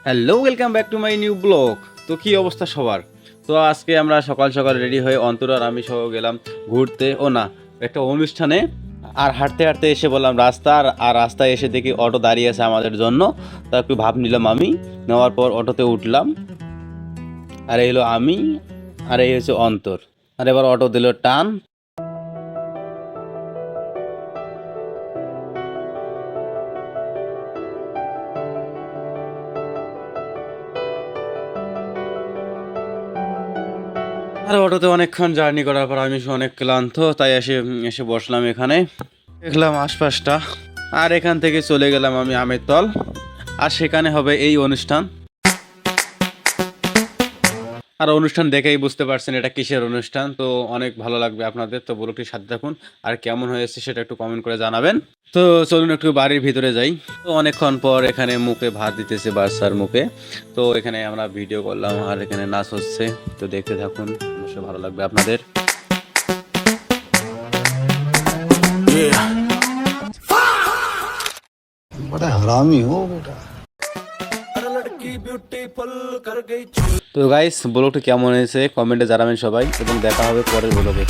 Hello, welcome back to my new blog. তো কি অবস্থা সবার? তো আজকে আমরা সকাল সকাল রেডি হয়ে অন্তর আর আমি সহ গেলাম ঘুরতে, ও না, একটা অনুষ্ঠানে। আর হাঁটতে হাঁটতে এসে বললাম আর রাস্তায় এসে দেখি অটো দাঁড়িয়ে আছে আমাদের জন্য। তা একটু ভাব নিলাম আমি, নেওয়ার পর অটোতে উঠলাম। আর এই হলো আমি, আর এই হচ্ছে অন্তর। আর এবার অটো দিল টান। আর অটোতে অনেকক্ষণ জার্নি করার পর আমি অনেক ক্লান্ত, তাই এসে এসে বসলাম এখানে। দেখলাম আশপাশটা। আর এখান থেকে চলে গেলাম আমি আমেরতল। আর সেখানে হবে এই অনুষ্ঠান। আর অনুষ্ঠান দেখেই বুঝতে পারছেন এটা কিসের অনুষ্ঠান। তো অনেক ভালো লাগবে আপনাদের, তো ব্লগটির সাথে থাকুন। আর কেমন হয়েছে সেটা একটু কমেন্ট করে জানাবেন। তো চলুন একটু বাড়ির ভিতরে যাই। তো অনেকক্ষণ পর এখানে মুখে ভাত দিতেছে বাচ্চার মুখে। তো এখানে আমরা ভিডিও করলাম আর এখানে নাচ হচ্ছে। তো দেখতে থাকুন, অবশ্যই ভালো লাগবে আপনাদের। बड़ा हरामी हो बेटा। তো গাইস, ব্লগটি কেমন হয়েছে কমেন্টে জানাবেন সবাই, এবং দেখা হবে পরের ব্লগে।